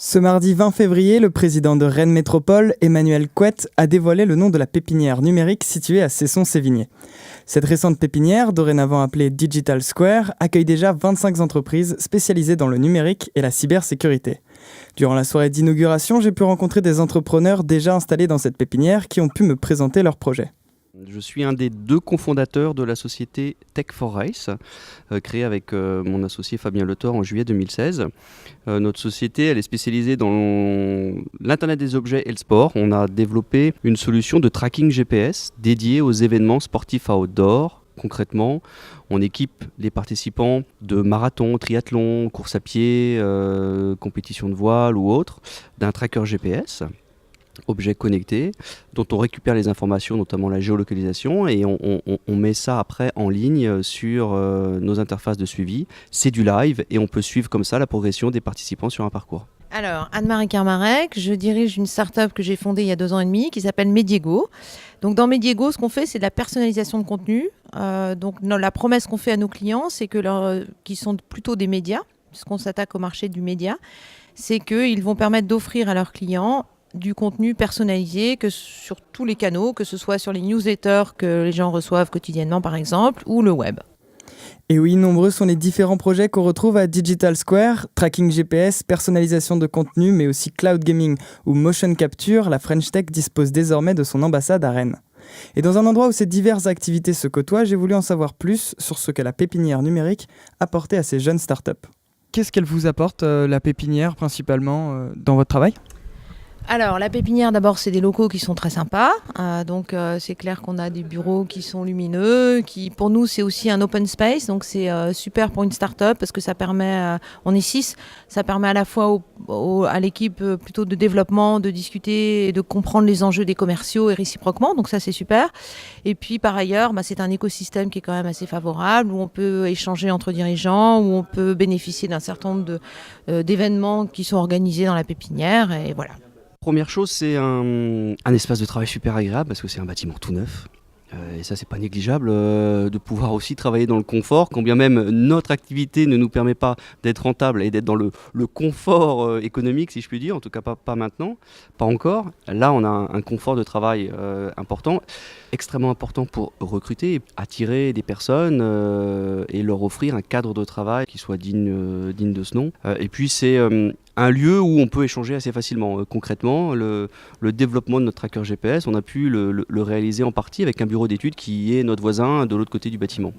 Ce mardi 20 février, le président de Rennes Métropole, Emmanuel Couette, a dévoilé le nom de la pépinière numérique située à Cesson-Sévigné. Cette récente pépinière, dorénavant appelée Digital Square, accueille déjà 25 entreprises spécialisées dans le numérique et la cybersécurité. Durant la soirée d'inauguration, j'ai pu rencontrer des entrepreneurs déjà installés dans cette pépinière qui ont pu me présenter leurs projets. Je suis un des 2 cofondateurs de la société Tech for Race, créée avec mon associé Fabien Letor en juillet 2016. Notre société, elle est spécialisée dans l'Internet des objets et le sport. On a développé une solution de tracking GPS dédiée aux événements sportifs à outdoor. Concrètement, on équipe les participants de marathon, triathlon, course à pied, compétition de voile ou autre, d'un tracker GPS. Objet connecté, dont on récupère les informations, notamment la géolocalisation, et on met ça après en ligne sur nos interfaces de suivi. C'est du live et on peut suivre comme ça la progression des participants sur un parcours. Alors, Anne-Marie Kermarek, je dirige une start-up que j'ai fondée il y a 2 ans et demi qui s'appelle Mediego. Donc dans Mediego, ce qu'on fait, c'est de la personnalisation de contenu. La promesse qu'on fait à nos clients, c'est que qui sont plutôt des médias, puisqu'on s'attaque au marché du média, c'est qu'ils vont permettre d'offrir à leurs clients du contenu personnalisé que sur tous les canaux, que ce soit sur les newsletters que les gens reçoivent quotidiennement par exemple, ou le web. Et oui, nombreux sont les différents projets qu'on retrouve à Digital Square, tracking GPS, personnalisation de contenu, mais aussi cloud gaming ou motion capture. La French Tech dispose désormais de son ambassade à Rennes. Et dans un endroit où ces diverses activités se côtoient, j'ai voulu en savoir plus sur ce que la pépinière numérique apportait à ces jeunes startups. Qu'est-ce qu'elle vous apporte, la pépinière, principalement, dans votre travail ? Alors, la pépinière, d'abord, c'est des locaux qui sont très sympas. C'est clair qu'on a des bureaux qui sont lumineux. Pour nous, c'est aussi un open space. Donc, c'est super pour une start-up parce que ça permet, on est 6, ça permet à la fois à l'équipe plutôt de développement de discuter et de comprendre les enjeux des commerciaux et réciproquement. Donc, ça, c'est super. Et puis, par ailleurs, c'est un écosystème qui est quand même assez favorable où on peut échanger entre dirigeants, où on peut bénéficier d'un certain nombre d'événements qui sont organisés dans la pépinière. Et voilà. Première chose, c'est un espace de travail super agréable parce que c'est un bâtiment tout neuf. Et ça, c'est pas négligeable de pouvoir aussi travailler dans le confort, quand bien même notre activité ne nous permet pas d'être rentable et d'être dans le confort économique, si je puis dire, en tout cas pas maintenant, pas encore. Là, on a un confort de travail important, extrêmement important pour recruter, attirer des personnes et leur offrir un cadre de travail qui soit digne de ce nom. Et puis, c'est un lieu où on peut échanger assez facilement. Concrètement, le développement de notre tracker GPS, on a pu le réaliser en partie avec un bureau d'études qui est notre voisin de l'autre côté du bâtiment.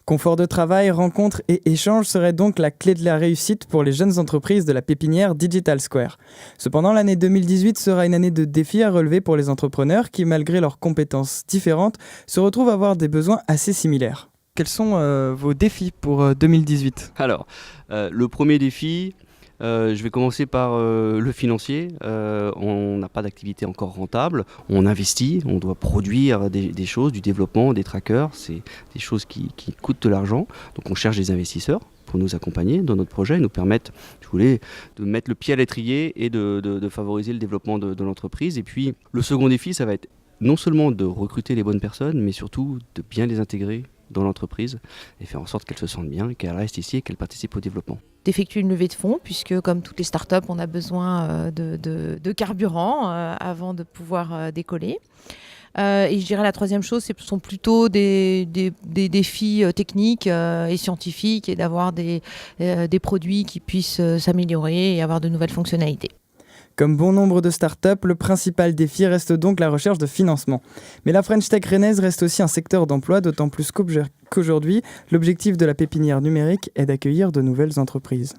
Confort de travail, rencontres et échanges seraient donc la clé de la réussite pour les jeunes entreprises de la pépinière Digital Square. Cependant, l'année 2018 sera une année de défis à relever pour les entrepreneurs qui, malgré leurs compétences différentes, se retrouvent à avoir des besoins assez similaires. Quels sont vos défis pour 2018 ? Alors, le premier défi... je vais commencer par le financier. On n'a pas d'activité encore rentable. On investit, on doit produire des choses, du développement, des trackers. C'est des choses qui coûtent de l'argent. Donc on cherche des investisseurs pour nous accompagner dans notre projet, nous permettre, de mettre le pied à l'étrier et de favoriser le développement de l'entreprise. Et puis le second défi, ça va être non seulement de recruter les bonnes personnes, mais surtout de bien les intégrer dans l'entreprise et faire en sorte qu'elles se sentent bien, qu'elles restent ici et qu'elles participent au développement. D'effectuer une levée de fonds, puisque comme toutes les startups, on a besoin de carburant avant de pouvoir décoller. Et je dirais la troisième chose, ce sont plutôt des défis techniques et scientifiques et d'avoir des produits qui puissent s'améliorer et avoir de nouvelles fonctionnalités. Comme bon nombre de startups, le principal défi reste donc la recherche de financement. Mais la French Tech rennaise reste aussi un secteur d'emploi, d'autant plus qu'aujourd'hui, l'objectif de la pépinière numérique est d'accueillir de nouvelles entreprises.